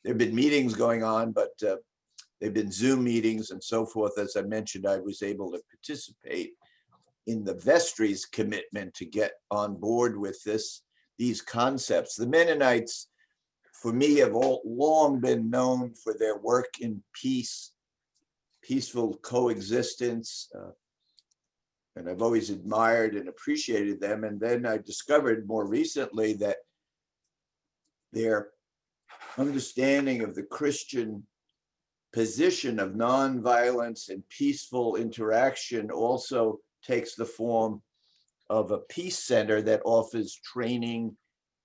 have been meetings going on, but they've been Zoom meetings and so forth. As I mentioned, I was able to participate in the vestry's commitment to get on board with these concepts. The Mennonites, for me, have long been known for their work in peace, peaceful coexistence, and I've always admired and appreciated them. And then I discovered more recently that their understanding of the Christian position of nonviolence and peaceful interaction also takes the form of a peace center that offers training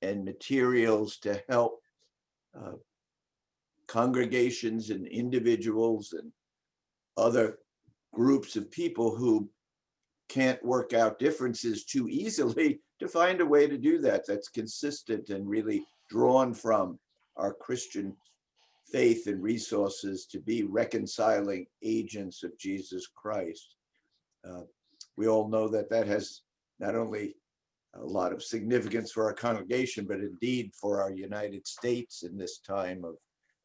and materials to help congregations and individuals and other groups of people who can't work out differences too easily to find a way to do that that's consistent and really drawn from our Christian faith and resources to be reconciling agents of Jesus Christ. We all know that that has not only a lot of significance for our congregation, but indeed for our United States in this time of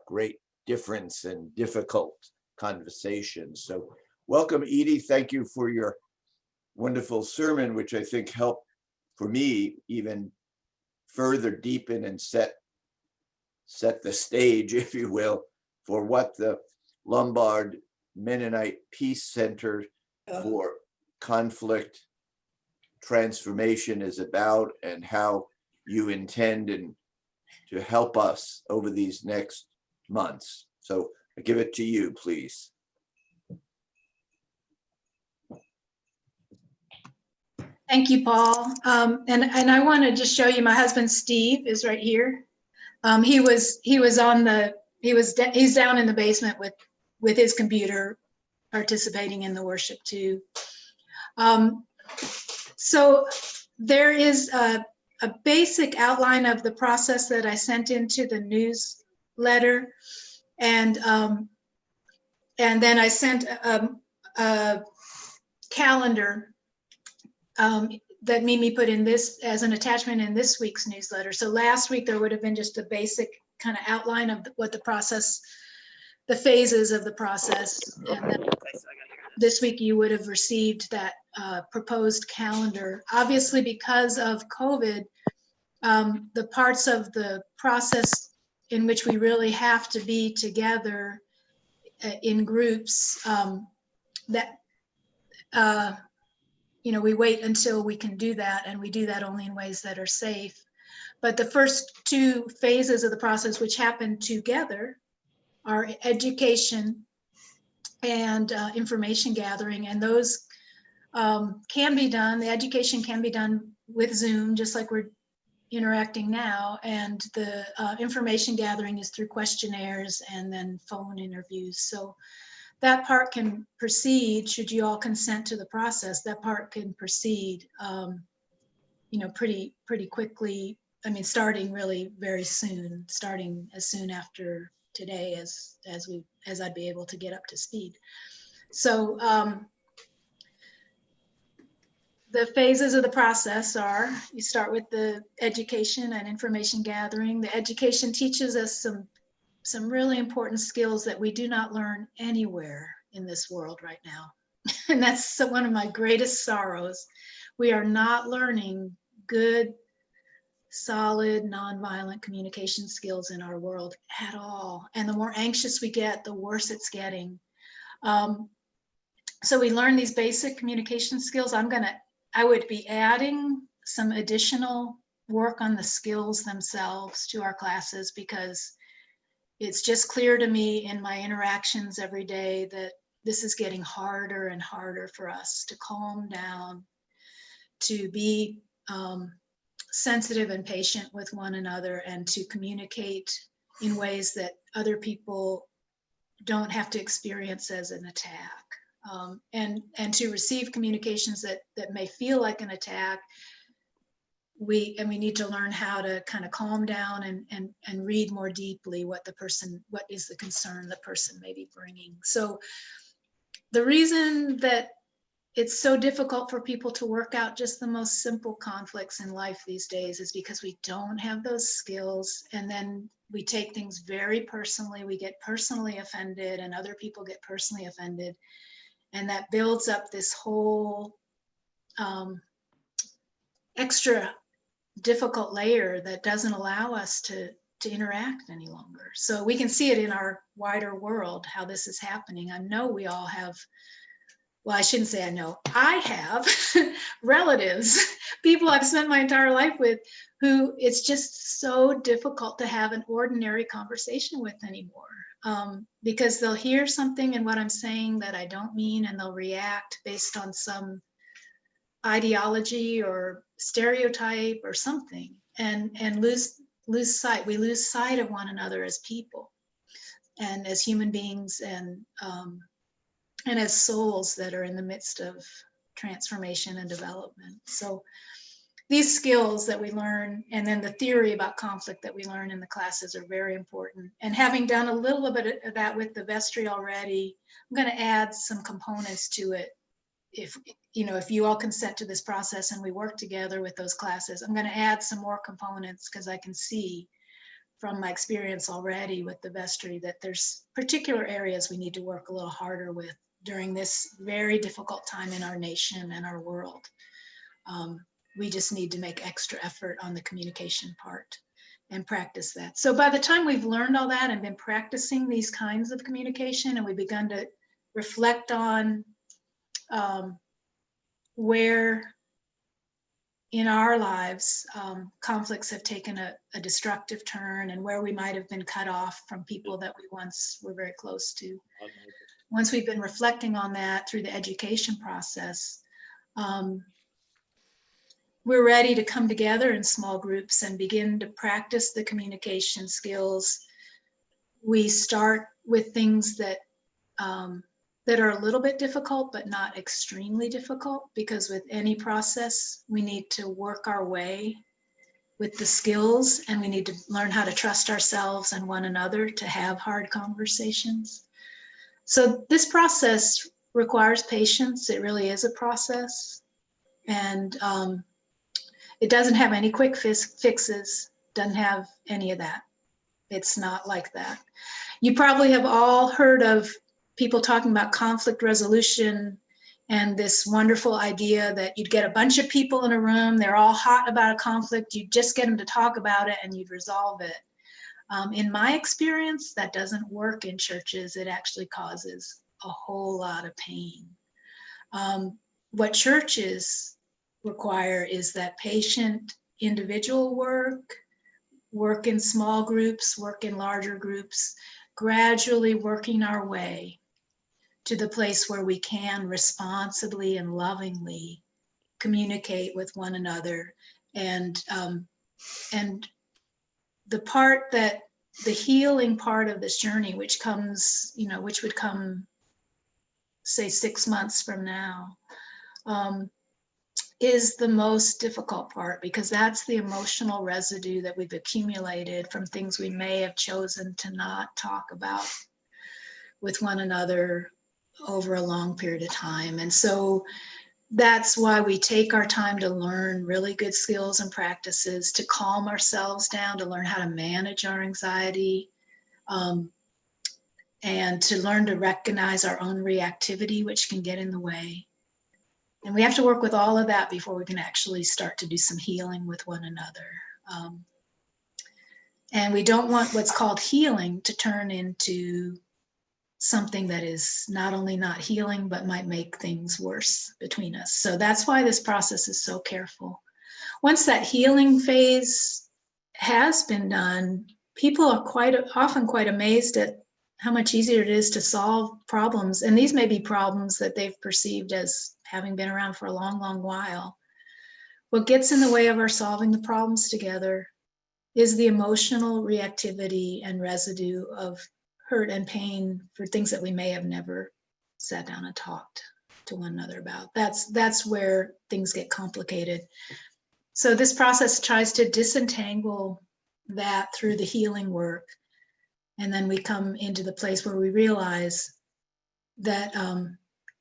great difference and difficult conversations. So welcome, Edie. Thank you for your wonderful sermon, which I think helped for me even further deepen and set the stage, if you will, for what the Lombard Mennonite Peace Center for conflict transformation is about, and how you intend to help us over these next months. So I give it to you, please. Thank you, Paul. And I want to just show you, my husband Steve is right here. He's down in the basement with his computer, participating in the worship too. So there is a basic outline of the process that I sent into the newsletter, and then I sent a calendar that Mimi put in this as an attachment in this week's newsletter. So last week there would have been just a basic kind of outline of what the process, the phases of the process. And then this week you would have received that proposed calendar. Obviously, because of COVID, the parts of the process in which we really have to be together in groups, we wait until we can do that, and we do that only in ways that are safe. But the first two phases of the process, which happen together, are education and information gathering, and those can be done. The education can be done with Zoom, just like we're interacting now, and the information gathering is through questionnaires and then phone interviews. So that part can proceed, should you all consent to the process. That part can proceed, pretty quickly. I mean, starting really very soon, starting as soon after today as I'd be able to get up to speed. So the phases of the process are: you start with the education and information gathering. The education teaches us some really important skills that we do not learn anywhere in this world right now. And that's one of my greatest sorrows. We are not learning good, solid, nonviolent communication skills in our world at all. And the more anxious we get, the worse it's getting. So we learn these basic communication skills. I would be adding some additional work on the skills themselves to our classes, because it's just clear to me in my interactions every day that this is getting harder and harder for us to calm down, to be sensitive and patient with one another, and to communicate in ways that other people don't have to experience as an attack, and to receive communications that may feel like an attack. We need to learn how to kind of calm down and read more deeply what is the concern the person may be bringing. So the reason that it's so difficult for people to work out just the most simple conflicts in life these days is because we don't have those skills. And then we take things very personally. We get personally offended and other people get personally offended. And that builds up this whole extra difficult layer that doesn't allow us to interact any longer. So we can see it in our wider world, how this is happening. I know we all have, well, I shouldn't say I know, I have relatives, people I've spent my entire life with, who it's just so difficult to have an ordinary conversation with anymore. Because they'll hear something in what I'm saying that I don't mean, and they'll react based on some ideology or stereotype or something, and we lose sight of one another as people and as human beings, and as souls that are in the midst of transformation and development. So these skills that we learn, and then the theory about conflict that we learn in the classes, are very important. And having done a little bit of that with the vestry already, I'm going to add some components to it. If you all consent to this process and we work together with those classes, I'm going to add some more components, because I can see from my experience already with the vestry that there's particular areas we need to work a little harder with during this very difficult time in our nation and our world. We just need to make extra effort on the communication part and practice that. So by the time we've learned all that and been practicing these kinds of communication, and we've begun to reflect on where in our lives conflicts have taken a destructive turn, and where we might have been cut off from people that we once were very close to. Once we've been reflecting on that through the education process, we're ready to come together in small groups and begin to practice the communication skills. We start with things that are a little bit difficult, but not extremely difficult, because with any process, we need to work our way with the skills, and we need to learn how to trust ourselves and one another to have hard conversations. So this process requires patience. It really is a process. And it doesn't have any quick fixes, doesn't have any of that. It's not like that. You probably have all heard of people talking about conflict resolution and this wonderful idea that you'd get a bunch of people in a room, they're all hot about a conflict, you just get them to talk about it and you'd resolve it. In my experience, that doesn't work in churches. It actually causes a whole lot of pain. What churches require is that patient individual work in small groups, work in larger groups, gradually working our way to the place where we can responsibly and lovingly communicate with one another. And the healing part of this journey, which comes, which would come, say, 6 months from now, is the most difficult part, because that's the emotional residue that we've accumulated from things we may have chosen to not talk about with one another over a long period of time. And so that's why we take our time to learn really good skills and practices, to calm ourselves down, to learn how to manage our anxiety, and to learn to recognize our own reactivity, which can get in the way. And we have to work with all of that before we can actually start to do some healing with one another. And we don't want what's called healing to turn into something that is not only not healing, but might make things worse between us. So that's why this process is so careful. Once that healing phase has been done, people are often quite amazed at how much easier it is to solve problems. And these may be problems that they've perceived as having been around for a long, long while. What gets in the way of our solving the problems together is the emotional reactivity and residue of hurt and pain for things that we may have never sat down and talked to one another about. That's where things get complicated. So this process tries to disentangle that through the healing work. And then we come into the place where we realize that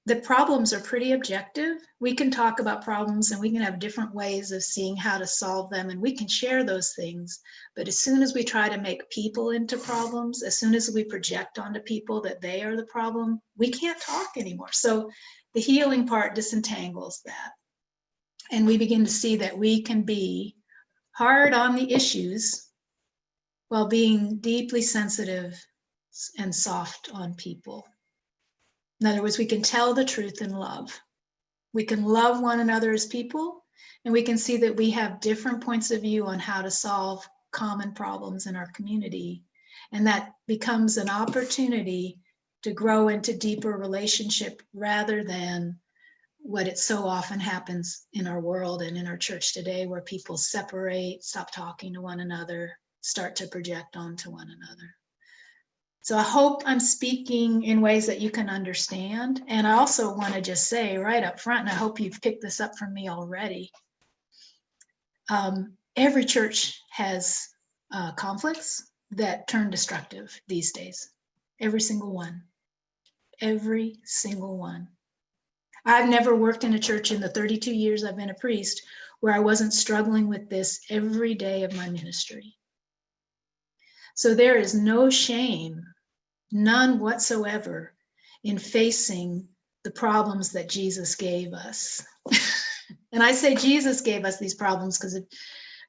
the problems are pretty objective. We can talk about problems and we can have different ways of seeing how to solve them, and we can share those things. But as soon as we try to make people into problems, as soon as we project onto people that they are the problem, we can't talk anymore. So the healing part disentangles that. And we begin to see that we can be hard on the issues while being deeply sensitive and soft on people. In other words, we can tell the truth in love. We can love one another as people, and we can see that we have different points of view on how to solve common problems in our community. And that becomes an opportunity to grow into deeper relationship rather than what it so often happens in our world and in our church today, where people separate, stop talking to one another, start to project onto one another. So I hope I'm speaking in ways that you can understand. And I also want to just say right up front, and I hope you've picked this up from me already, every church has conflicts that turn destructive these days. Every single one. Every single one. I've never worked in a church in the 32 years I've been a priest where I wasn't struggling with this every day of my ministry. So there is no shame, none whatsoever, in facing the problems that Jesus gave us. And I say Jesus gave us these problems because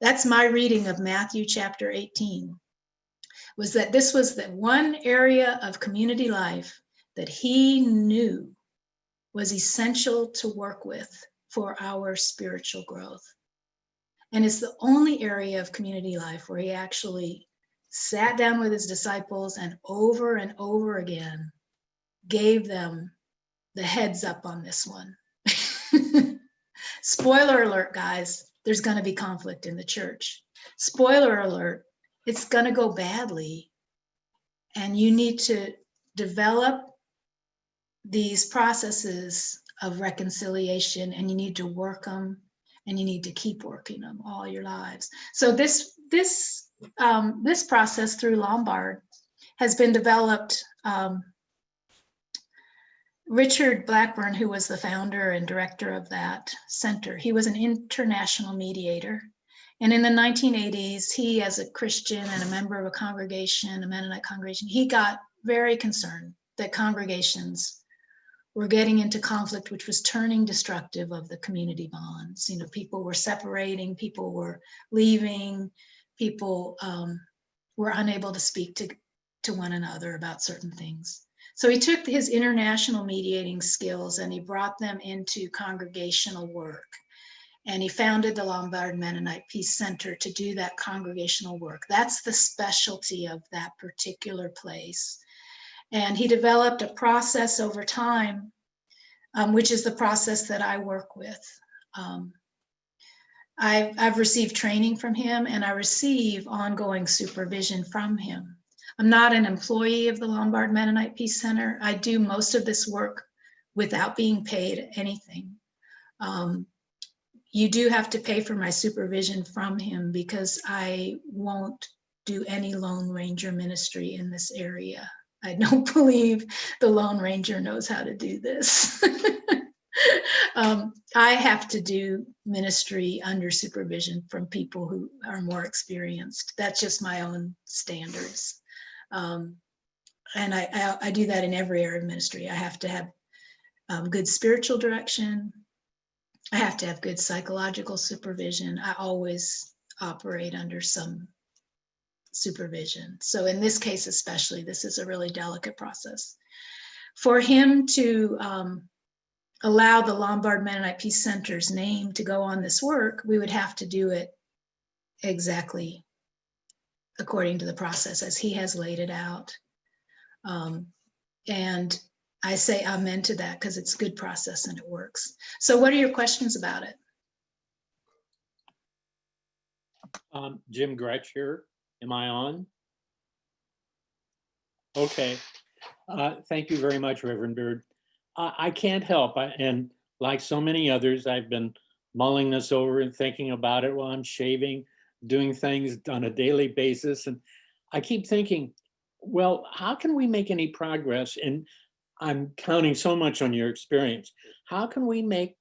that's my reading of Matthew chapter 18, was that this was the one area of community life that he knew was essential to work with for our spiritual growth. And it's the only area of community life where he actually sat down with his disciples and over again gave them the heads up on this one. Spoiler alert, guys, there's going to be conflict in the church. Spoiler alert, it's going to go badly. And you need to develop these processes of reconciliation, and you need to work them, and you need to keep working them all your lives. So this process through Lombard has been developed. Richard Blackburn, who was the founder and director of that center, he was an international mediator. And in the 1980s, he, as a Christian and a member of a congregation, a Mennonite congregation, he got very concerned that congregations were getting into conflict, which was turning destructive of the community bonds. You know, people were separating, people were leaving, people were unable to speak to one another about certain things. So he took his international mediating skills and he brought them into congregational work. And he founded the Lombard Mennonite Peace Center to do that congregational work. That's the specialty of that particular place. And he developed a process over time, which is the process that I work with. I've received training from him, and I receive ongoing supervision from him. I'm not an employee of the Lombard Mennonite Peace Center. I do most of this work without being paid anything. You do have to pay for my supervision from him because I won't do any Lone Ranger ministry in this area. I don't believe the Lone Ranger knows how to do this. I have to do ministry under supervision from people who are more experienced. That's just my own standards. And I do that in every area of ministry. I have to have good spiritual direction. I have to have good psychological supervision. I always operate under some supervision. So in this case, especially, this is a really delicate process. For him to allow the Lombard Mennonite Peace Center's name to go on this work, we would have to do it exactly according to the process as he has laid it out. And I say amen to that because it's a good process and it works. So what are your questions about it? Jim Gretsch here. Am I on? Okay. Thank you very much, Reverend Beard. I can't help, and like so many others, I've been mulling this over and thinking about it while I'm shaving, doing things on a daily basis. And I keep thinking, well, how can we make any progress? And I'm counting so much on your experience. How can we make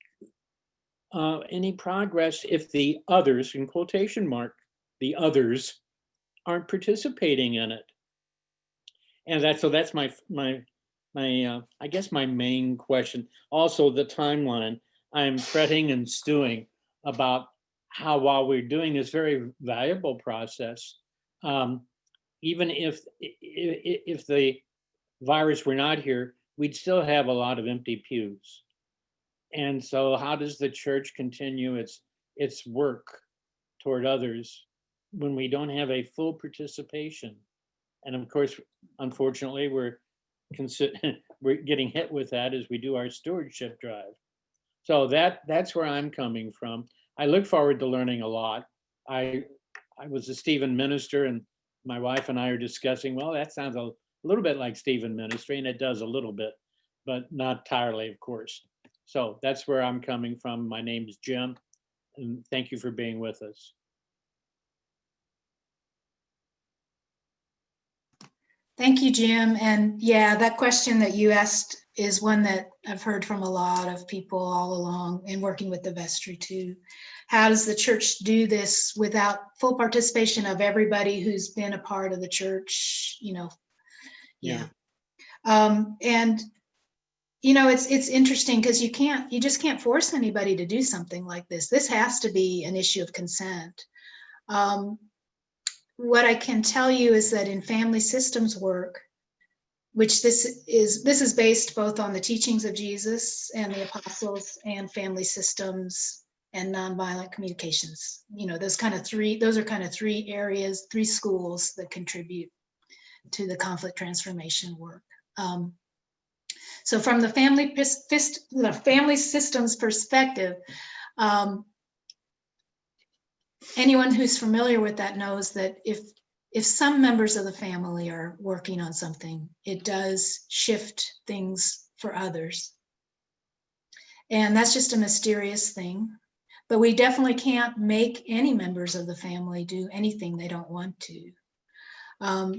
any progress if the others, in quotation mark, the others aren't participating in it? And that's my I guess my main question. Also, the timeline. I'm fretting and stewing about how, while we're doing this very valuable process, even if the virus were not here, we'd still have a lot of empty pews. And so, how does the church continue its work toward others when we don't have a full participation? And of course, unfortunately, we're getting hit with that as we do our stewardship drive. So that's where I'm coming from. I look forward to learning a lot. I was a Stephen minister, and my wife and I are discussing, well, that sounds a little bit like Stephen ministry, and it does a little bit, but not entirely, of course. So that's where I'm coming from. My name is Jim, and thank you for being with us. Thank you, Jim. And yeah, that question that you asked is one that I've heard from a lot of people all along, and working with the vestry too. How does the church do this without full participation of everybody who's been a part of the church? Yeah. And it's interesting because you just can't force anybody to do something like this. This has to be an issue of consent. What I can tell you is that in family systems work, which this is based both on the teachings of Jesus and the apostles, and family systems and nonviolent communications. Those are kind of three areas, three schools that contribute to the conflict transformation work. So from the family systems perspective, anyone who's familiar with that knows that if some members of the family are working on something, it does shift things for others. And that's just a mysterious thing. But we definitely can't make any members of the family do anything they don't want to.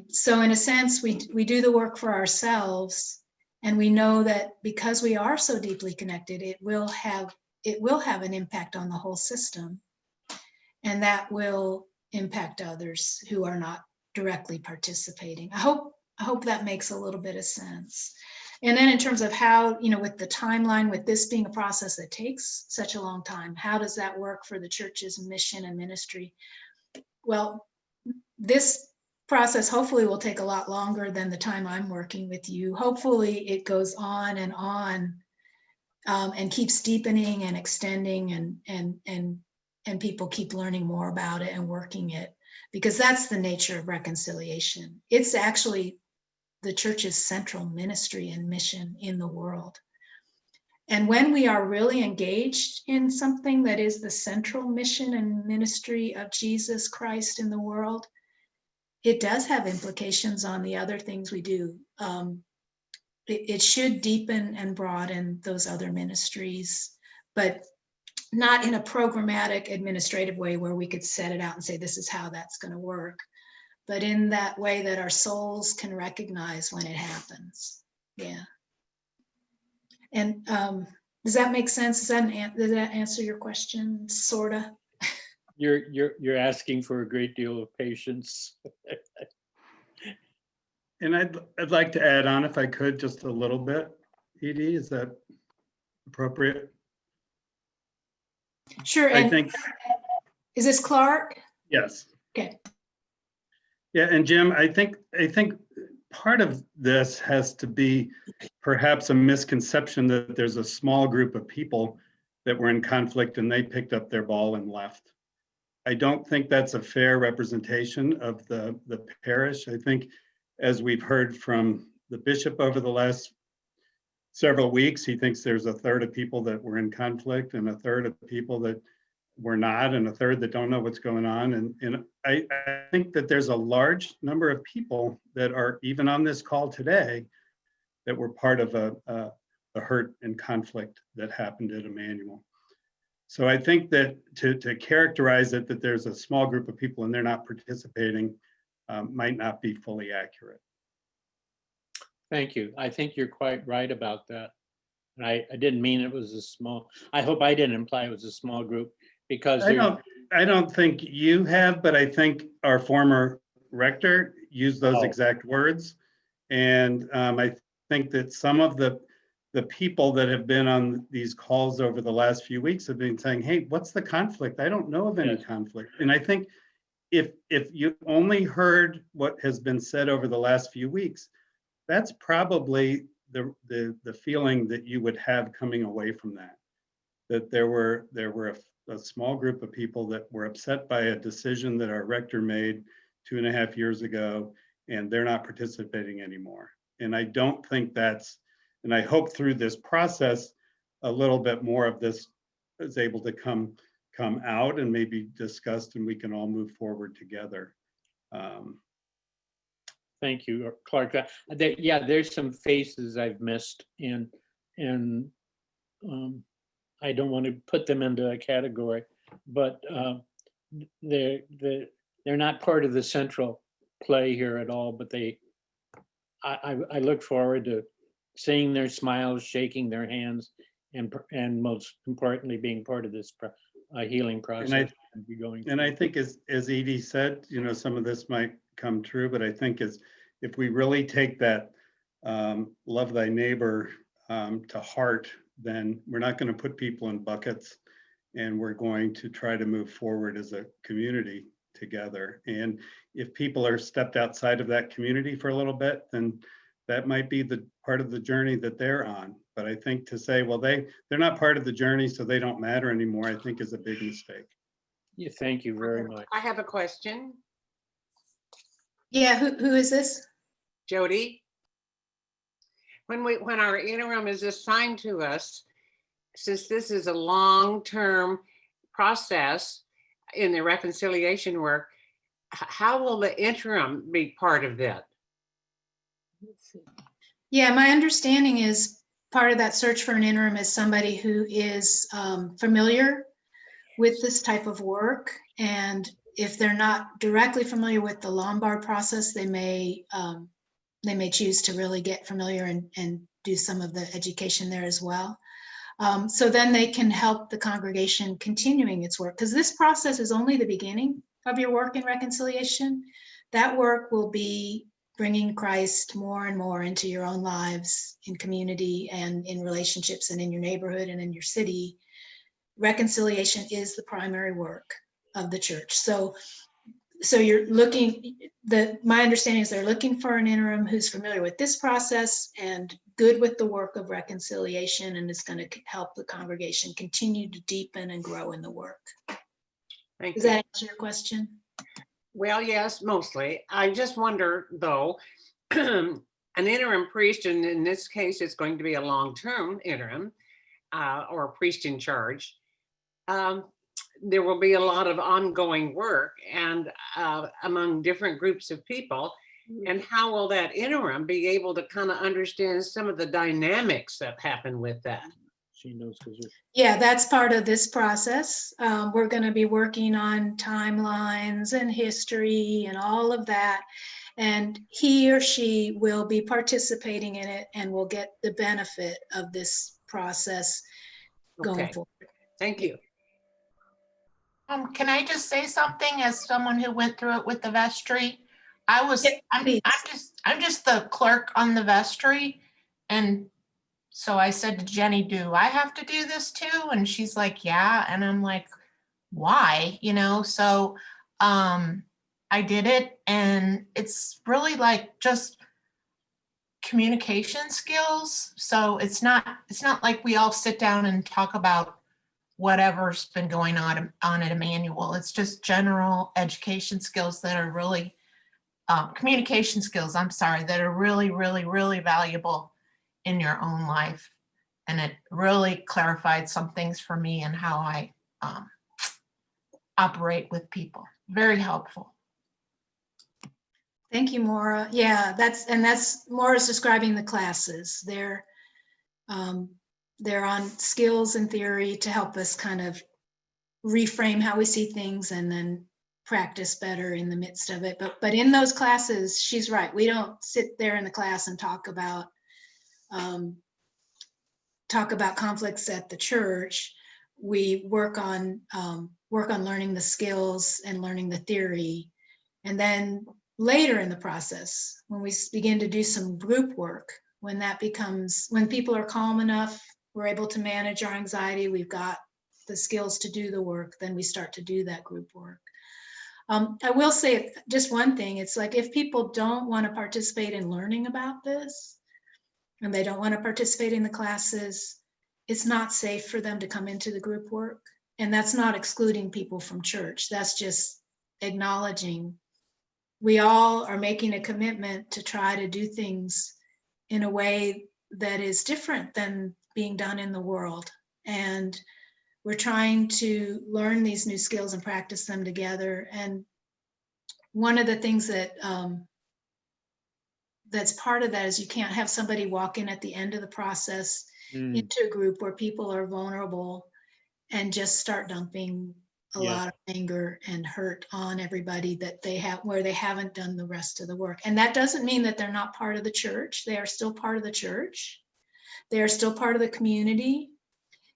So in a sense, we do the work for ourselves, and we know that because we are so deeply connected, it will have an impact on the whole system. And that will impact others who are not directly participating. I hope that makes a little bit of sense. And then in terms of how, with the timeline, with this being a process that takes such a long time, how does that work for the church's mission and ministry? Well, this process hopefully will take a lot longer than the time I'm working with you. Hopefully it goes on, and keeps deepening and extending, and people keep learning more about it and working it, because that's the nature of reconciliation. It's actually the church's central ministry and mission in the world. And when we are really engaged in something that is the central mission and ministry of Jesus Christ in the world, it does have implications on the other things we do. It should deepen and broaden those other ministries, but not in a programmatic administrative way where we could set it out and say, this is how that's going to work, but in that way that our souls can recognize when it happens. Yeah. And does that make sense? Does that answer your question, sorta? You're asking for a great deal of patience. And I'd like to add on, if I could, just a little bit. Edie, is that appropriate? Sure. I And think, is this Clark? yes. Okay. Yeah, and Jim, I think part of this has to be perhaps a misconception that there's a small group of people that were in conflict and they picked up their ball and left. I don't think that's a fair representation of the parish. I think, as we've heard from the bishop over the last several weeks, he thinks there's a third of people that were in conflict and a third of people that were not, and a third that don't know what's going on. And I think that there's a large number of people that are even on this call today that were part of a hurt and conflict that happened at Emmanuel. So I think that to characterize it that there's a small group of people and they're not participating might not be fully accurate. Thank you. I think you're quite right about that. And I didn't mean it was a small, I hope I didn't imply it was a small group because I don't think you have, but I think our former rector used those Oh. exact words. And I think that some of the people that have been on these calls over the last few weeks have been saying, hey, what's the conflict? I don't know of any Yes. conflict. And I think if you only heard what has been said over the last few weeks, that's probably the feeling that you would have coming away from that. That there were a small group of people that were upset by a decision that our rector made 2.5 years ago, and they're not participating anymore. And I don't think that's, and I hope through this process, a little bit more of this is able to come out and maybe discussed, and we can all move forward together. Thank you, Clark. Yeah, there's some faces I've missed, and I don't want to put them into a category, but they're not part of the central play here at all. But I look forward to seeing their smiles, shaking their hands, and most importantly, being part of this healing process. And I think as Edie said, you know, some of this might come true, but I think if we really take that love thy neighbor to heart, then we're not going to put people in buckets, and we're going to try to move forward as a community together. And if people are stepped outside of that community for a little bit, then that might be the part of the journey that they're on. But I think to say, well, they're not part of the journey, so they don't matter anymore, I think is a big mistake. Yeah, thank you very much. I have a question. Yeah, who is this? Jody. When our interim is assigned to us, since this is a long-term process in the reconciliation work, how will the interim be part of that? Yeah, my understanding is part of that search for an interim is somebody who is familiar with this type of work. And if they're not directly familiar with the Lombard process, they may choose to really get familiar and do some of the education there as well. So then they can help the congregation continuing its work, because this process is only the beginning of your work in reconciliation. That work will be bringing Christ more and more into your own lives, in community and in relationships and in your neighborhood and in your city. Reconciliation is the primary work of the church. So you're looking, my understanding is they're looking for an interim who's familiar with this process and good with the work of reconciliation, and is going to help the congregation continue to deepen and grow in the work. Thank Does you. that answer your question? Well, yes, mostly. I just wonder, though, an interim priest, and in this case, it's going to be a long-term interim or a priest in charge. There will be a lot of ongoing work and among different groups of people. And how will that interim be able to kind of understand some of the dynamics that happen with that? She knows because Yeah, that's part of this process. We're going to be working on timelines and history and all of that. And he or she will be participating in it and will get the benefit of this process going Okay. forward. Thank you. Can I just say something as someone who went through it with the vestry? I'm just the clerk on the vestry. And so I said to Jenny, do I have to do this too? And she's like, yeah. And I'm like, why? You know, so I did it, and it's really like just communication skills. So it's not like we all sit down and talk about whatever's been going on at Emmanuel. It's just general education skills that are really communication skills, that are really, really, really valuable in your own life. And it really clarified some things for me and how I operate with people. Very helpful. Thank you, Maura. Yeah, that's Maura's describing the classes. They're on skills and theory to help us kind of reframe how we see things, and then practice better in the midst of it. But in those classes, she's right. We don't sit there in the class and talk about conflicts at the church. We work on learning the skills and learning the theory. And then later in the process, when we begin to do some group work, when people are calm enough, we're able to manage our anxiety, we've got the skills to do the work, then we start to do that group work. I will say just one thing. It's like, if people don't want to participate in learning about this, and they don't want to participate in the classes, it's not safe for them to come into the group work. And that's not excluding people from church. That's just acknowledging we all are making a commitment to try to do things in a way that is different than being done in the world. And we're trying to learn these new skills and practice them together. And one of the things that that's part of that is you can't have somebody walk in at the end of the process into a group where people are vulnerable and just start dumping a lot of anger and hurt on everybody that they have, where they haven't done the rest of the work. And that doesn't mean that they're not part of the church. They are still part of the church. They are still part of the community.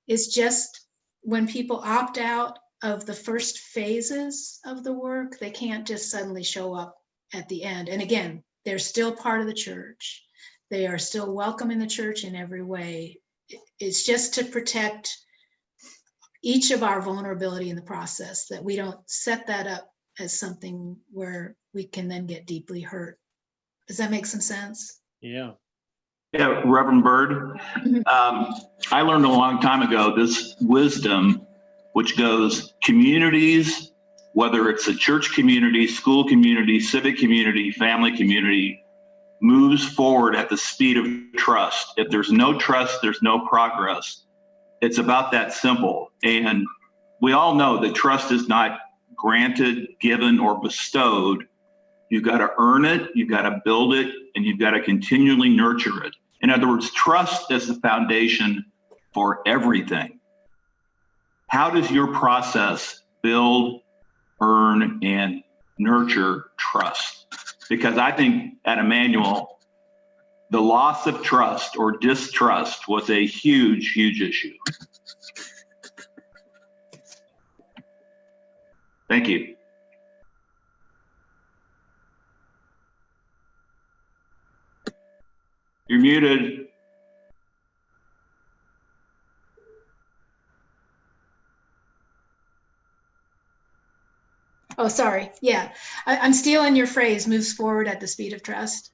It's just when people opt out of the first phases of the work, they can't just suddenly show up at the end. And again, they're still part of the church. They are still welcome in the church in every way. It's just to protect each of our vulnerability in the process, that we don't set that up as something where we can then get deeply hurt. Does that make some sense? Yeah. Yeah, Reverend Bird, I learned a long time ago this wisdom, which goes communities, whether it's a church community, school community, civic community, family community, moves forward at the speed of trust. If there's no trust, there's no progress. It's about that simple. And we all know that trust is not granted, given, or bestowed. You've got to earn it, you've got to build it, and you've got to continually nurture it. In other words, trust is the foundation for everything. How does your process build, earn, and nurture trust? Because I think at Emmanuel, the loss of trust or distrust was a huge, huge issue. Thank you. You're muted. Oh, sorry. Yeah, I'm stealing your phrase, moves forward at the speed of trust.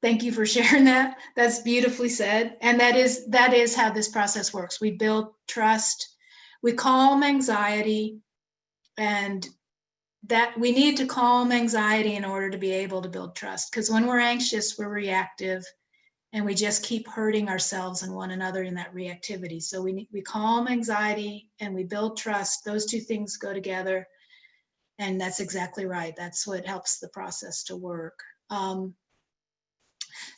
Thank you for sharing that. That's beautifully said. And that is how this process works. We build trust, we calm anxiety, and that we need to calm anxiety in order to be able to build trust. Because when we're anxious, we're reactive, and we just keep hurting ourselves and one another in that reactivity. So we calm anxiety and we build trust. Those two things go together. And that's exactly right. That's what helps the process to work.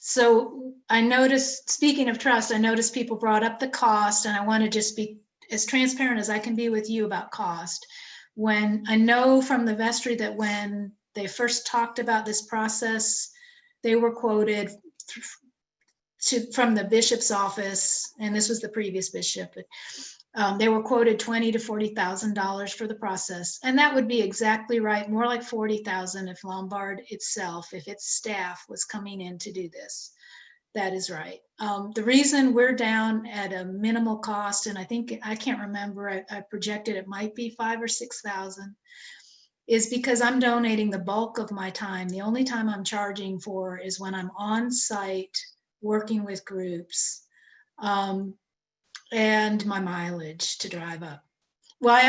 So I noticed, speaking of trust, I noticed people brought up the cost, and I want to just be as transparent as I can be with you about cost. When I know from the vestry that when they first talked about this process, they were quoted from the bishop's office, and this was the previous bishop. They were quoted $20,000 to $40,000 for the process, and that would be exactly right. More like $40,000 if Lombard itself, if its staff was coming in to do this. That is right. The reason we're down at a minimal cost, and I can't remember, I projected it might be $5,000 or $6,000, is because I'm donating the bulk of my time. The only time I'm charging for is when I'm on site working with groups, and my mileage to drive up. Well,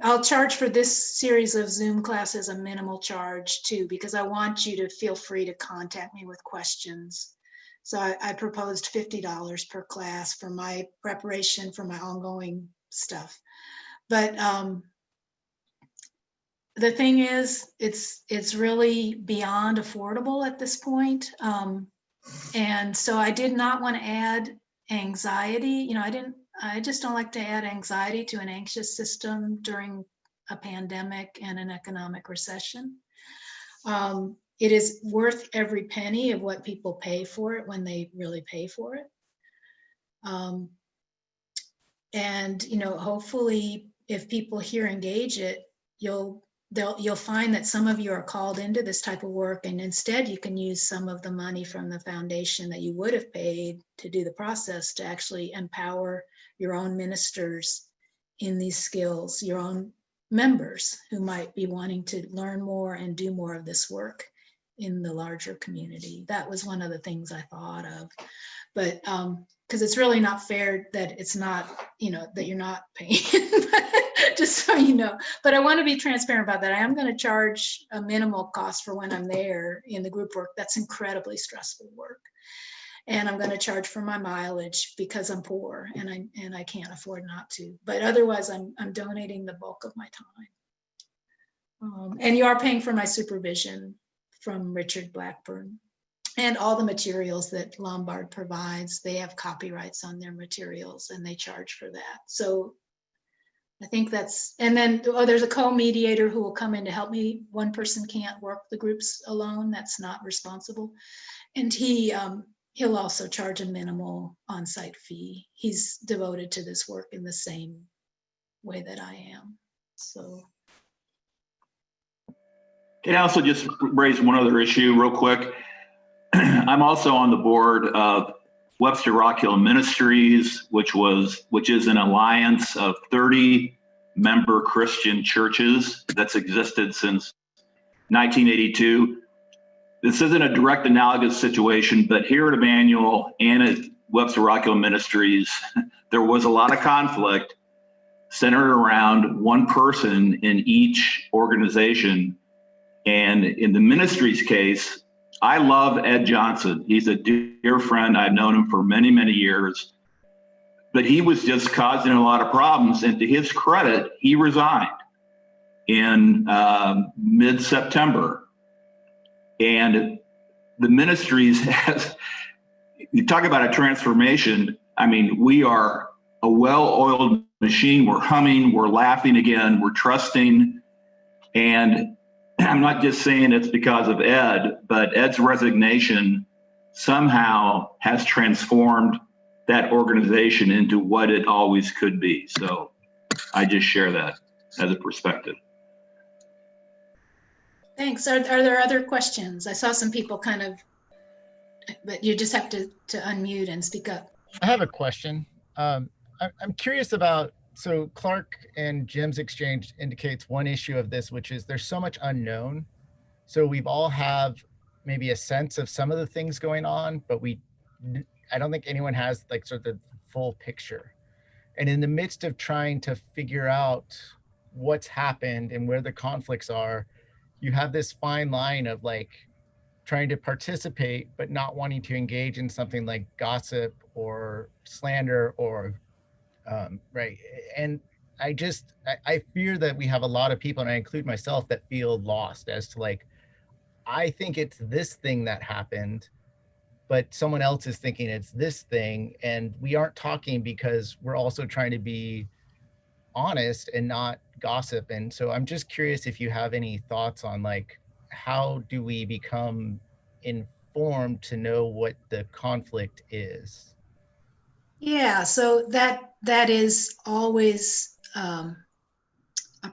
I'll charge for this series of Zoom classes a minimal charge too, because I want you to feel free to contact me with questions. So I proposed $50 per class for my preparation for my ongoing stuff. But the thing is, it's really beyond affordable at this point. And so I did not want to add anxiety. I just don't like to add anxiety to an anxious system during a pandemic and an economic recession. It is worth every penny of what people pay for it when they really pay for it. And, you know, hopefully if people here engage it, you'll find that some of you are called into this type of work, and instead you can use some of the money from the foundation that you would have paid to do the process to actually empower your own ministers in these skills, your own members who might be wanting to learn more and do more of this work in the larger community. That was one of the things I thought of. But because it's really not fair that it's not, you know, that you're not paying, just so you know. But I want to be transparent about that. I am going to charge a minimal cost for when I'm there in the group work. That's incredibly stressful work. And I'm going to charge for my mileage because I'm poor and I can't afford not to. But otherwise, I'm donating the bulk of my time. And you are paying for my supervision from Richard Blackburn. And all the materials that Lombard provides, they have copyrights on their materials and they charge for that. So I think that's, and then there's a co-mediator who will come in to help me. One person can't work the groups alone. That's not responsible. And he'll also charge a minimal on-site fee. He's devoted to this work in the same way that I am. So. Can I also just raise one other issue real quick? I'm also on the board of Webster Rock Hill Ministries, which is an alliance of 30 member Christian churches that's existed since 1982. This isn't a direct analogous situation, but here at Emmanuel and at Webster Rock Hill Ministries, there was a lot of conflict centered around one person in each organization. And in the ministry's case, I love Ed Johnson. He's a dear friend. I've known him for many, many years. But he was just causing a lot of problems. And to his credit, he resigned in mid-September. And the ministries has, you talk about a transformation. I mean, we are a well-oiled machine. We're humming, we're laughing again, we're trusting. And I'm not just saying it's because of Ed, but Ed's resignation somehow has transformed that organization into what it always could be. So I just share that as a perspective. Thanks. Are there other questions? I saw some people kind of, but you just have to unmute and speak up. I have a question. I'm curious about, so Clark and Jim's exchange indicates one issue of this, which is there's so much unknown. So we've all have maybe a sense of some of the things going on, but I don't think anyone has like sort of the full picture. And in the midst of trying to figure out what's happened and where the conflicts are, you have this fine line of like trying to participate, but not wanting to engage in something like gossip or slander or right. And I fear that we have a lot of people, and I include myself, that feel lost as to like, I think it's this thing that happened, but someone else is thinking it's this thing. And we aren't talking because we're also trying to be honest and not gossip. And so I'm just curious if you have any thoughts on like, how do we become informed to know what the conflict is? Yeah, so that is always a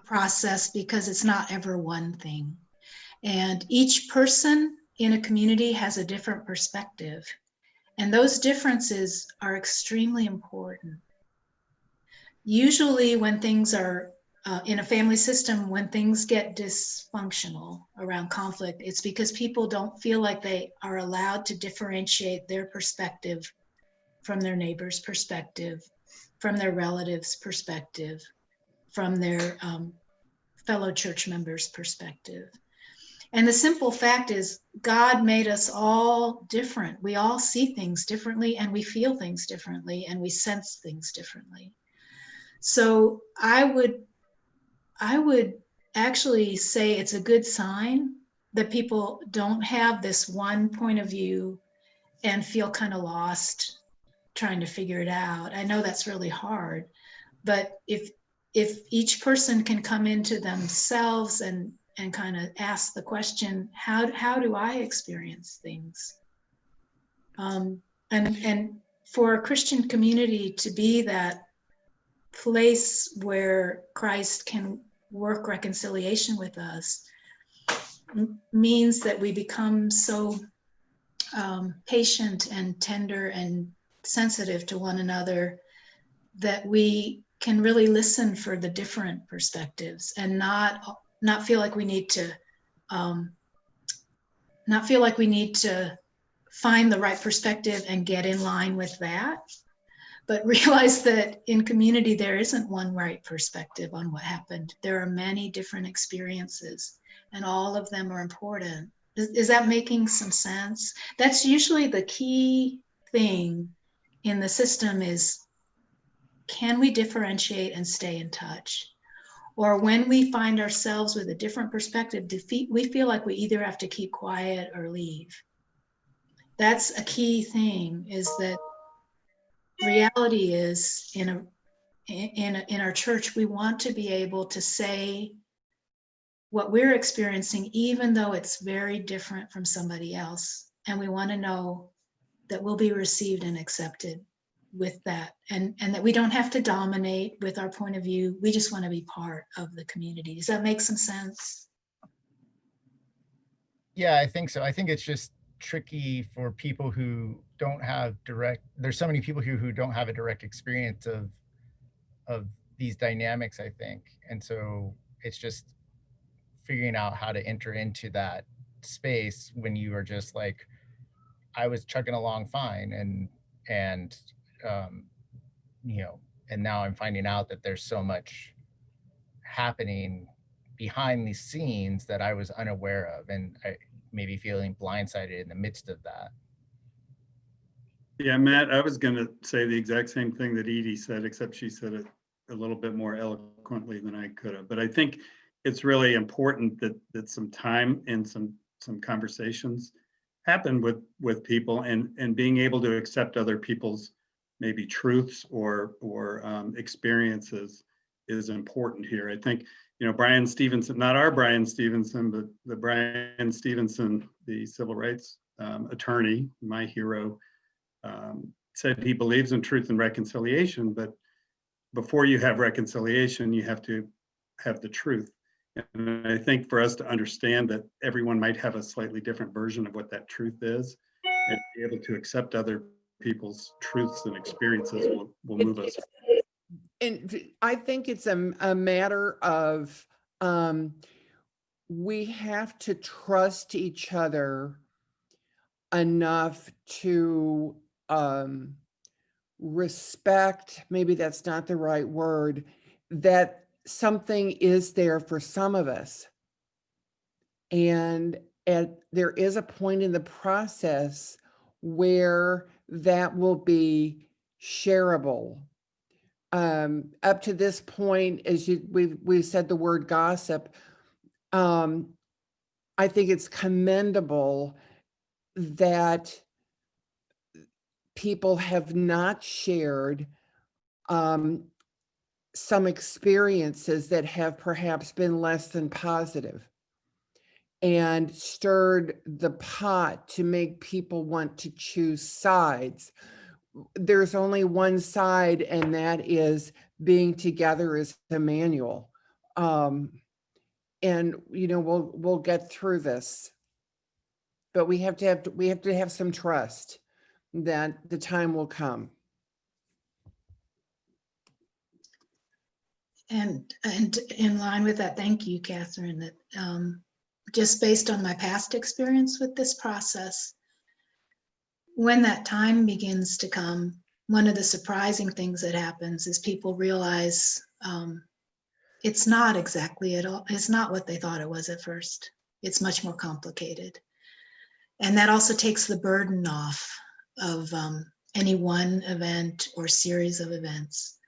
process because it's not ever one thing. And each person in a community has a different perspective. And those differences are extremely important. Usually when things are in a family system, when things get dysfunctional around conflict, it's because people don't feel like they are allowed to differentiate their perspective from their neighbor's perspective, from their relatives' perspective, from their fellow church members' perspective. And the simple fact is God made us all different. We all see things differently and we feel things differently and we sense things differently. So I would actually say it's a good sign that people don't have this one point of view and feel kind of lost trying to figure it out. I know that's really hard, but if if each person can come into themselves and kind of ask the question, how do I experience things? And for a Christian community to be that place where Christ can work reconciliation with us means that we become so patient and tender and sensitive to one another that we can really listen for the different perspectives and not feel like we need to find the right perspective and get in line with that, but realize that in community there isn't one right perspective on what happened. There are many different experiences and all of them are important. Is that making some sense? That's usually the key thing in the system is, can we differentiate and stay in touch? Or when we find ourselves with a different perspective, we feel like we either have to keep quiet or leave. That's a key thing, is that reality is in our church, we want to be able to say what we're experiencing, even though it's very different from somebody else. And we want to know that we'll be received and accepted with that, and that we don't have to dominate with our point of view. We just want to be part of the community. Does that make some sense? Yeah, I think so. I think it's just tricky for people who don't have there's so many people here who don't have a direct experience of these dynamics, I think. And so it's just figuring out how to enter into that space when you are just like, I was chugging along fine, and you know, and now I'm finding out that there's so much happening behind the scenes that I was unaware of, and I maybe feeling blindsided in the midst of that. Yeah, Matt, I was going to say the exact same thing that Edie said, except she said it a little bit more eloquently than I could have. But I think it's really important that some time and some conversations happen with people, and being able to accept other people's maybe truths or experiences is important here. I think, you know, Brian Stevenson, not our Brian Stevenson, but the Brian Stevenson, the civil rights attorney, my hero, said he believes in truth and reconciliation, but before you have reconciliation, you have to have the truth. And I think for us to understand that everyone might have a slightly different version of what that truth is, and be able to accept other people's truths and experiences will move us. And I think it's a matter of we have to trust each other enough to respect, maybe that's not the right word, that something is there for some of us. And there is a point in the process where that will be shareable. Up to this point, as we've said the word gossip, I think it's commendable that people have not shared some experiences that have perhaps been less than positive, and stirred the pot to make people want to choose sides. There's only one side, and that is being together as Emmanuel. And you know, we'll get through this, but we have to have some trust that the time will come. And in line with that, thank you, Catherine, that just based on my past experience with this process, when that time begins to come, one of the surprising things that happens is people realize it's not exactly at all, it's not what they thought it was at first. It's much more complicated. And that also takes the burden off of any one event or series of events.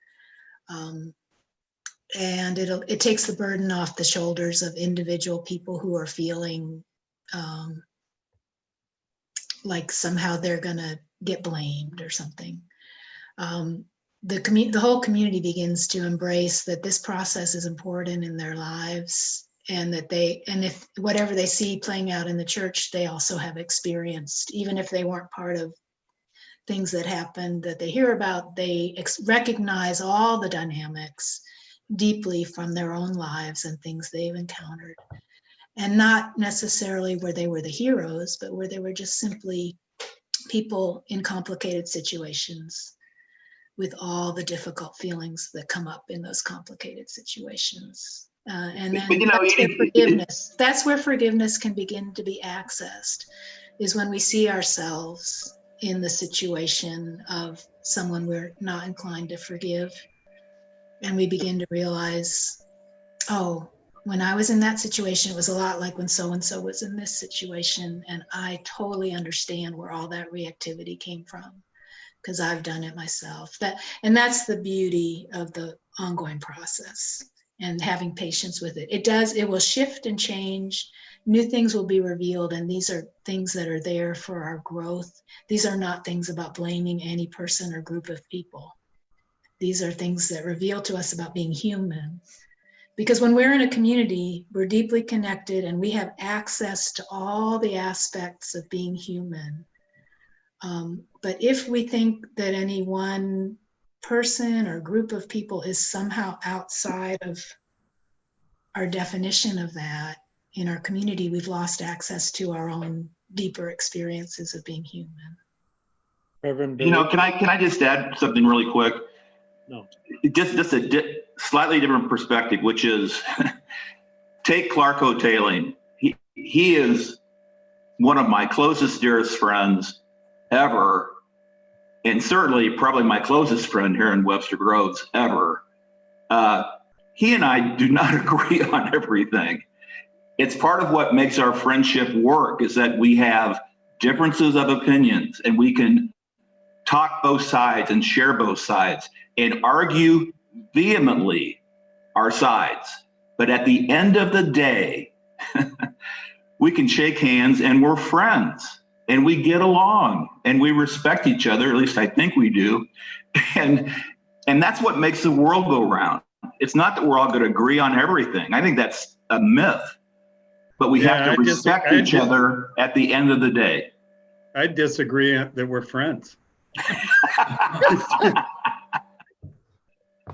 And it takes the burden off the shoulders of individual people who are feeling like somehow they're gonna get blamed or something. the whole community begins to embrace that this process is important in their lives, and that if whatever they see playing out in the church, they also have experienced, even if they weren't part of things that happened that they hear about, they recognize all the dynamics deeply from their own lives and things they've encountered. And not necessarily where they were the heroes, but where they were just simply people in complicated situations with all the difficult feelings that come up in those complicated situations. And then that's where forgiveness can begin to be accessed, is when we see ourselves in the situation of someone we're not inclined to forgive. And we begin to realize, oh, when I was in that situation, it was a lot like when so-and-so was in this situation. And I totally understand where all that reactivity came from, because I've done it myself. And that's the beauty of the ongoing process, and having patience with it. It will shift and change. New things will be revealed, and these are things that are there for our growth. These are not things about blaming any person or group of people. These are things that reveal to us about being human. Because when we're in a community, we're deeply connected and we have access to all the aspects of being human. But if we think that any one person or group of people is somehow outside of our definition of that in our community, we've lost access to our own deeper experiences of being human. Reverend You know, Billy? can I just add something really quick? No. Just a slightly different perspective, which is take Clark O'Tailing. He is one of my closest, dearest friends ever, and certainly probably my closest friend here in Webster Groves ever. He and I do not agree on everything. It's part of what makes our friendship work, is that we have differences of opinions and we can talk both sides and share both sides and argue vehemently our sides. But at the end of the day, we can shake hands and we're friends and we get along and we respect each other. At least I think we do. And that's what makes the world go round. It's not that we're all going to agree on everything. I think that's a myth. But we have to respect each other at the end of the day. I disagree that we're friends.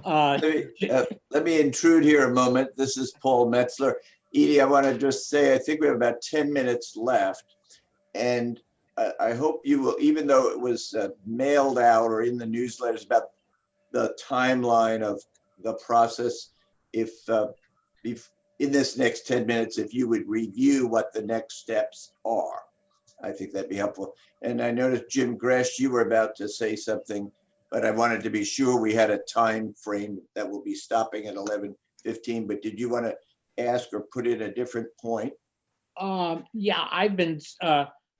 Let me intrude here a moment. This is Paul Metzler. Edie, I want to just say, I think we have about 10 minutes left. And I hope you will, even though it was mailed out or in the newsletters about the timeline of the process, if in this next 10 minutes, if you would review what the next steps are, I think that'd be helpful. And I noticed, Jim Gresh, you were about to say something, but I wanted to be sure we had a time frame that will be stopping at 11:15. But did you want to ask or put in a different point? Yeah, I've been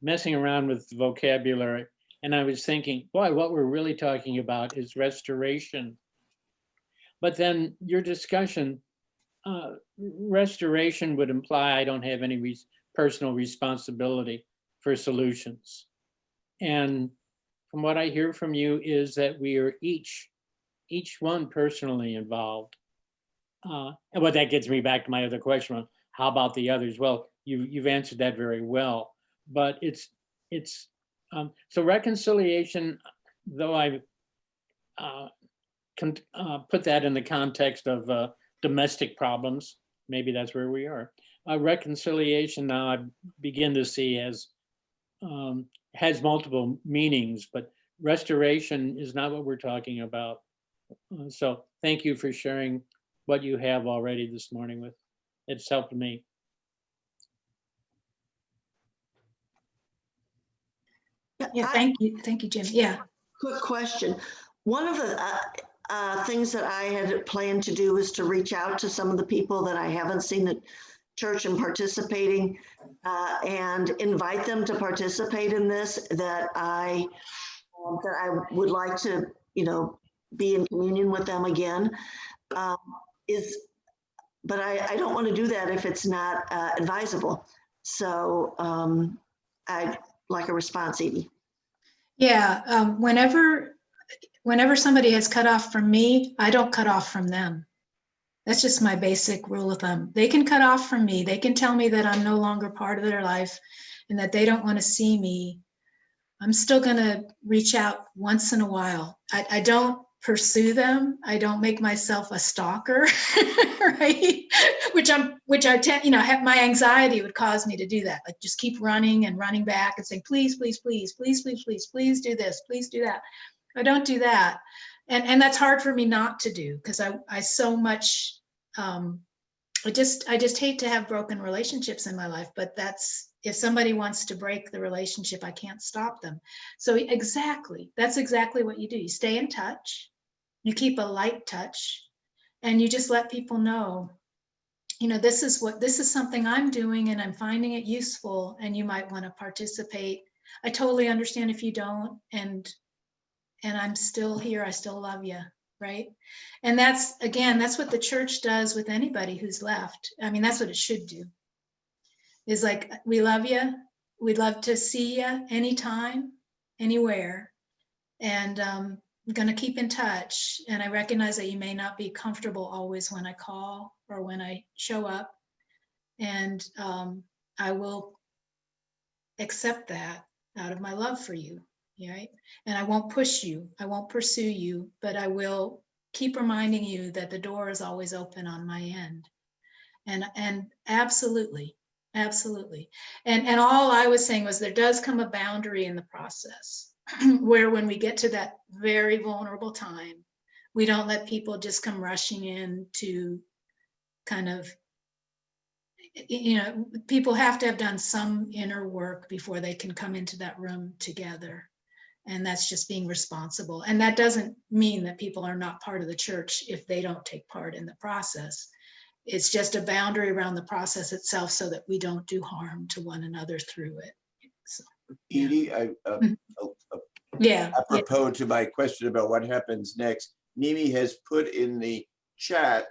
messing around with vocabulary, and I was thinking, boy, what we're really talking about is restoration. But then your discussion, restoration would imply I don't have any personal responsibility for solutions. And from what I hear from you is that we are each one personally involved. And what that gets me back to my other question, how about the others? Well, you've answered that very well, but it's so reconciliation, though I can put that in the context of domestic problems, maybe that's where we are. Reconciliation now I begin to see as has multiple meanings, but restoration is not what we're talking about. So thank you for sharing what you have already this morning with. It's helped me. Yeah, thank you, Jim. Yeah. Quick question. One of the things that I had planned to do was to reach out to some of the people that I haven't seen at church and participating and invite them to participate in this, that I would like to, be in communion with them again. But I don't want to do that if it's not advisable. So I'd like a response, Edie. Yeah, whenever whenever somebody has cut off from me, I don't cut off from them. That's just my basic rule of thumb. They can cut off from me. They can tell me that I'm no longer part of their life and that they don't want to see me. I'm still going to reach out once in a while. I don't pursue them. I don't make myself a stalker, right? Which I tend, my anxiety would cause me to do that. Like just keep running and running back and saying, please, please, please, please, please, please, please do this, please do that. I don't do that. And that's hard for me not to do because I so much, I just hate to have broken relationships in my life, but if somebody wants to break the relationship, I can't stop them. So that's exactly what you do. You stay in touch, you keep a light touch, and you just let people know, this is something I'm doing and I'm finding it useful and you might want to participate. I totally understand if you don't, and I'm still here. I still love you. Right. And that's what the church does with anybody who's left. I mean, that's what it should do. Is like, we love you. We'd love to see you anytime, anywhere. And I'm going to keep in touch. And I recognize that you may not be comfortable always when I call or when I show up. And I will accept that out of my love for you. Right? And I won't push you. I won't pursue you, but I will keep reminding you that the door is always open on my end. And absolutely. And all I was saying was there does come a boundary in the process where when we get to that very vulnerable time, we don't let people just come rushing in to kind of, people have to have done some inner work before they can come into that room together. And that's just being responsible. And that doesn't mean that people are not part of the church if they don't take part in the process. It's just a boundary around the process itself so that we don't do harm to one another through it. So, Edie, apropos to my question about what happens next, Mimi has put in the chat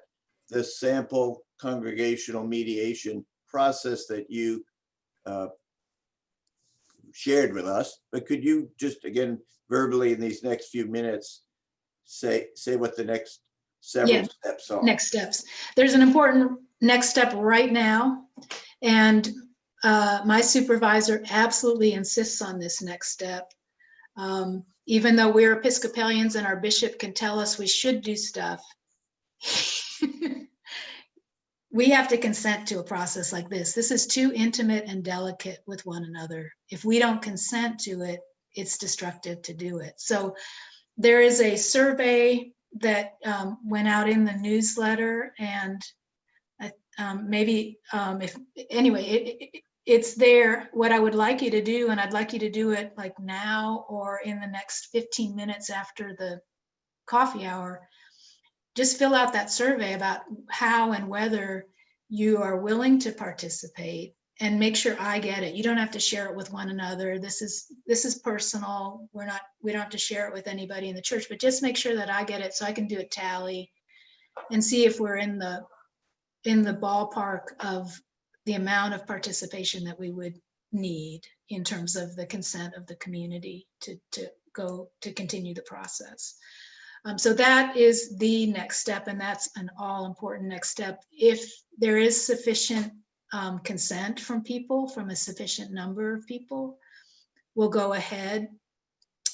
the sample congregational mediation process that you shared with us, but could you just again verbally in these next few minutes say what the next several steps are? Next steps. There's an important next step right now, and my supervisor absolutely insists on this next step. Even though we're Episcopalians and our bishop can tell us we should do stuff, we have to consent to a process like this. This is too intimate and delicate with one another. If we don't consent to it, it's destructive to do it. So there is a survey that went out in the newsletter, and it's there. What I would like you to do, and I'd like you to do it like now or in the next 15 minutes after the coffee hour, just fill out that survey about how and whether you are willing to participate, and make sure I get it. You don't have to share it with one another. This is personal. We don't have to share it with anybody in the church, but just make sure that I get it so I can do a tally and see if we're in the ballpark of the amount of participation that we would need in terms of the consent of the community to continue the process. So that is the next step, and that's an all-important next step. If there is sufficient consent from people, from a sufficient number of people, we'll go ahead.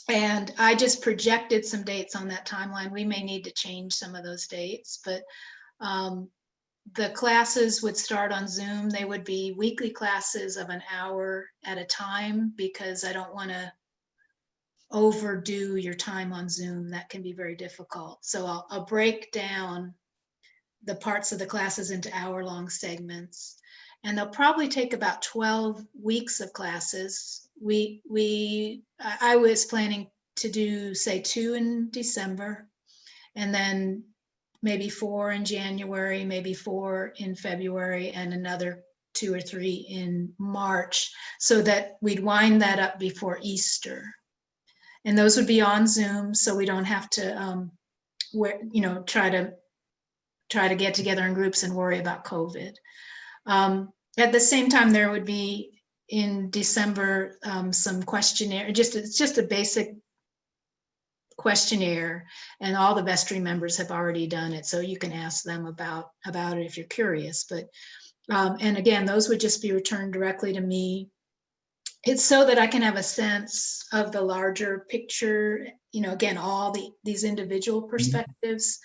And I just projected some dates on that timeline. We may need to change some of those dates, but the classes would start on Zoom. They would be weekly classes of an hour at a time, because I don't want to overdo your time on Zoom. That can be very difficult. So I'll break down the parts of the classes into hour-long segments, and they'll probably take about 12 weeks of classes. I was planning to do, say, 2 in December, and then maybe 4 in January, maybe 4 in February, and another 2 or 3 in March, so that we'd wind that up before Easter. And those would be on Zoom, so we don't have to try to get together in groups and worry about COVID. At the same time, there would be in December some questionnaire. It's just a basic questionnaire, and all the vestry members have already done it. So you can ask them about it if you're curious. But and again, those would just be returned directly to me. It's so that I can have a sense of the larger picture, you know, again, all these individual perspectives,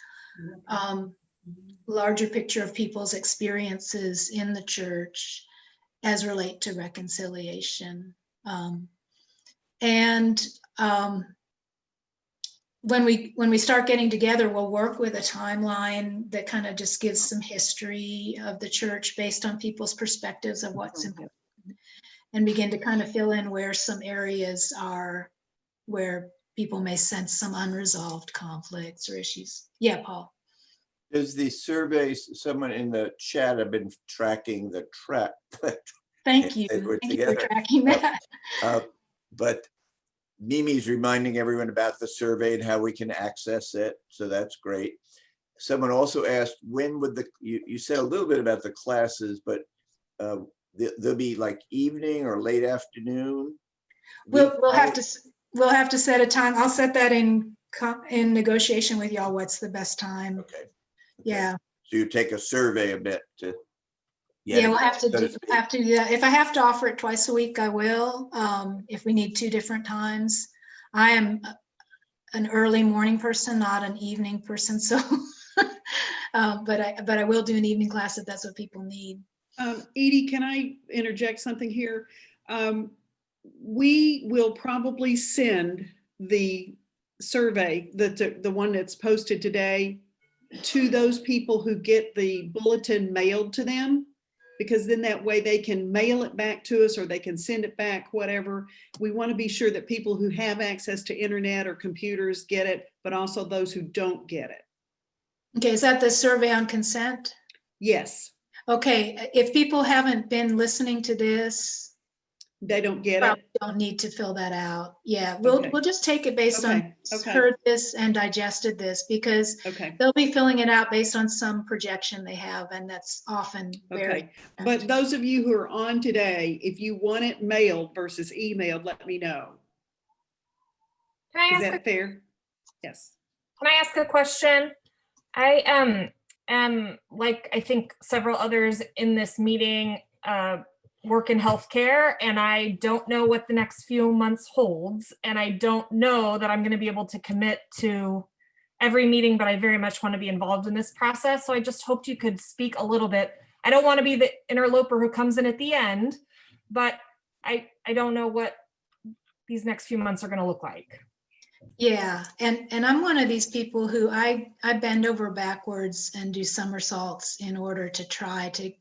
larger picture of people's experiences in the church as relate to reconciliation. When we start getting together, we'll work with a timeline that kind of just gives some history of the church based on people's perspectives of what's important, and begin to kind of fill in where some areas are where people may sense some unresolved conflicts or issues. Yeah, Paul. Does the surveys, someone in the chat have been tracking the track? Thank you. They were Thank you for together. tracking that. But Mimi's reminding everyone about the survey and how we can access it. So that's great. Someone also asked, when would you said a little bit about the classes, but they'll be like evening or late afternoon? We'll have to set a time. I'll set that in negotiation with y'all. What's the best time? Okay. Yeah. So you take a survey a bit to. Yeah, we'll have to do that. If I have to offer it twice a week, I will. If we need 2 different times. I am an early morning person, not an evening person. So, but I will do an evening class if that's what people need. Edie, can I interject something here? We will probably send the survey, the one that's posted today, to those people who get the bulletin mailed to them, because then that way they can mail it back to us or they can send it back, whatever. We want to be sure that people who have access to internet or computers get it, but also those who don't get it. Okay, is that the survey on consent? Yes. Okay, if people haven't been listening to this, they don't get probably it. Don't need to fill that out. Yeah, we'll just take it based on heard this and digested this, because they'll be filling it out based on some projection they have, and that's often very. But those of you who are on today, if you want it mailed versus emailed, let me know. Can I Is that fair? Yes. Can I ask a question? I am like I think several others in this meeting work in healthcare, and I don't know what the next few months holds, and I don't know that I'm going to be able to commit to every meeting, but I very much want to be involved in this process. So I just hoped you could speak a little bit. I don't want to be the interloper who comes in at the end, but I don't know what these next few months are going to look like. Yeah, and I'm one of these people who I bend over backwards and do somersaults in order to try to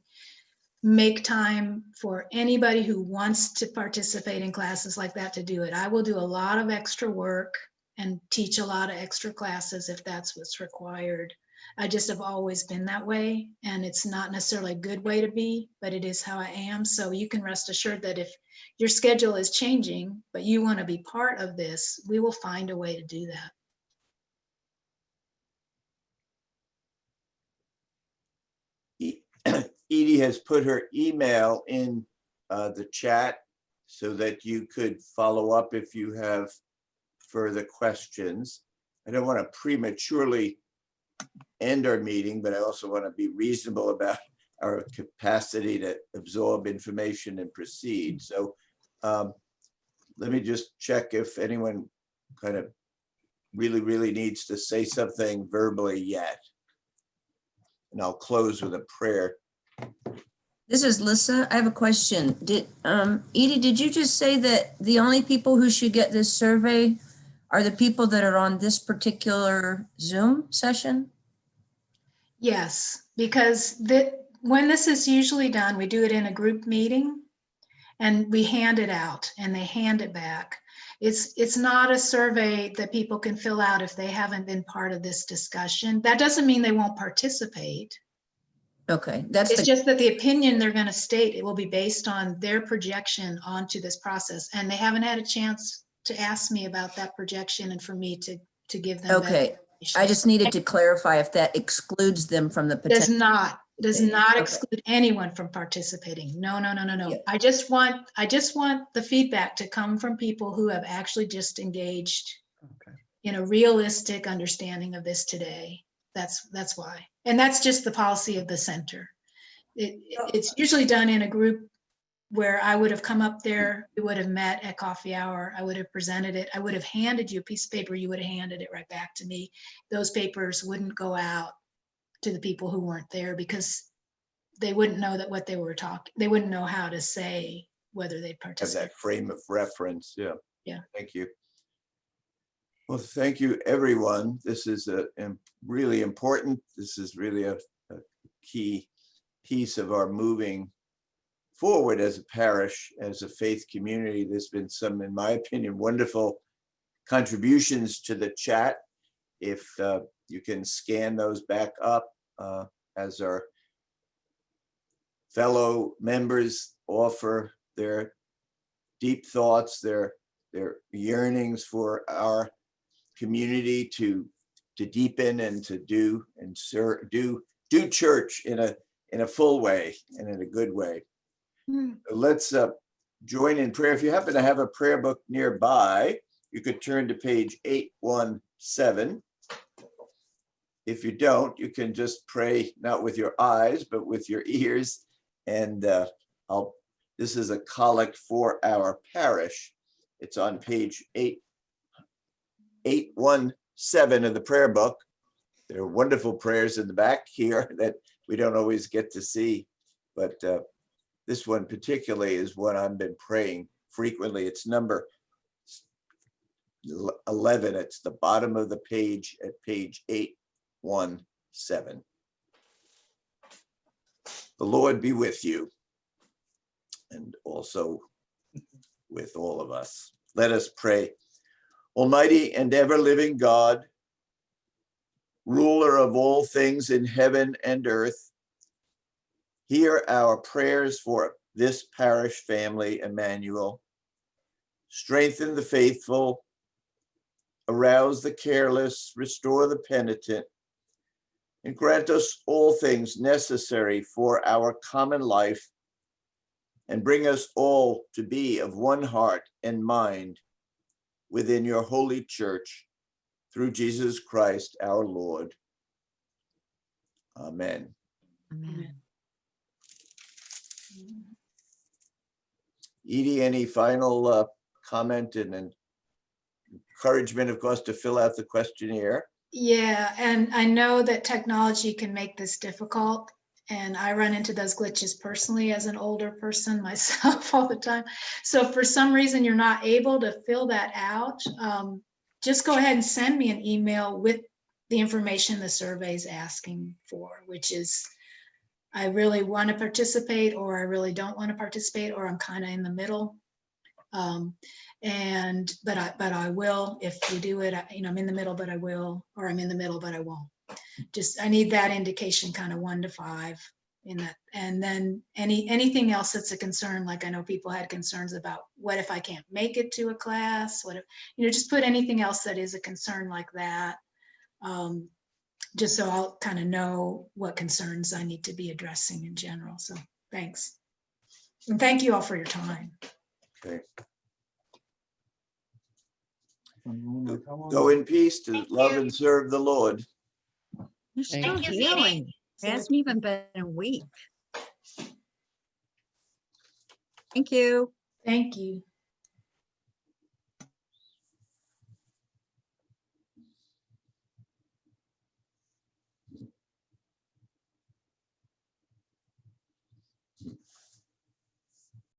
make time for anybody who wants to participate in classes like that to do it. I will do a lot of extra work and teach a lot of extra classes if that's what's required. I just have always been that way, and it's not necessarily a good way to be, but it is how I am. So you can rest assured that if your schedule is changing, but you want to be part of this, we will find a way to do that. Edie has put her email in the chat so that you could follow up if you have further questions. I don't want to prematurely end our meeting, but I also want to be reasonable about our capacity to absorb information and proceed. So let me just check if anyone kind of really needs to say something verbally yet. And I'll close with a prayer. This is Lissa. I have a question. Edie, did you just say that the only people who should get this survey are the people that are on this particular Zoom session? Yes, because when this is usually done, we do it in a group meeting and we hand it out and they hand it back. It's not a survey that people can fill out if they haven't been part of this discussion. That doesn't mean they won't participate. Okay, it's just that the opinion they're going to state, it will be based on their projection onto this process, and they haven't had a chance to ask me about that projection and for me to give them. Okay, I just needed to clarify if that excludes them from the potential. Does not exclude anyone from participating. No. Yeah. I just want the feedback to come from people who have actually just engaged in a realistic understanding of this today. That's why. And that's just the policy of the center. It's usually done in a group where I would have come up there, we would have met at coffee hour, I would have presented it, I would have handed you a piece of paper, you would have handed it right back to me. Those papers wouldn't go out to the people who weren't there because they wouldn't know that what they were talking, they wouldn't know how to say whether they'd Have participate. that frame of reference. Yeah. Yeah. Thank you. Well, thank you, everyone. This is really important. This is really a key piece of our moving forward as a parish, as a faith community. There's been some, in my opinion, wonderful contributions to the chat. If you can scan those back up as our fellow members offer their deep thoughts, their yearnings for our community to deepen and to do and do church in a full way and in a good way. Let's join in prayer. If you happen to have a prayer book nearby, you could turn to page 817. If you don't, you can just pray not with your eyes, but with your ears. And this is a collect for our parish. It's on page 817 of the prayer book. There are wonderful prayers in the back here that we don't always get to see, but this one particularly is one I've been praying frequently. It's number 11. It's the bottom of the page at page 817. The Lord be with you and also with all of us. Let us pray. Almighty and ever-living God, ruler of all things in heaven and earth, hear our prayers for this parish family, Emmanuel. Strengthen the faithful, arouse the careless, restore the penitent, and grant us all things necessary for our common life, and bring us all to be of one heart and mind within your holy church, through Jesus Christ our Lord. Amen. Amen. Edie, any final comment and encouragement, of course, to fill out the questionnaire? Yeah, and I know that technology can make this difficult, and I run into those glitches personally as an older person myself all the time. So if for some reason you're not able to fill that out, just go ahead and send me an email with the information the survey is asking for, which is I really want to participate, or I really don't want to participate, or I'm kind of in the middle. But I will, if we do it, I'm in the middle, but I will, or I'm in the middle, but I won't. Just, I need that indication, kind of 1 to 5 in that. And then anything else that's a concern, like I know people had concerns about, what if I can't make it to a class? What if, just put anything else that is a concern like that. Just so I'll kind of know what concerns I need to be addressing in general. So thanks. And thank you all for your time. Okay. Go in peace to love and serve the Lord. You're still Thank you, Edie. healing. It hasn't even been a week. Thank you. Thank you.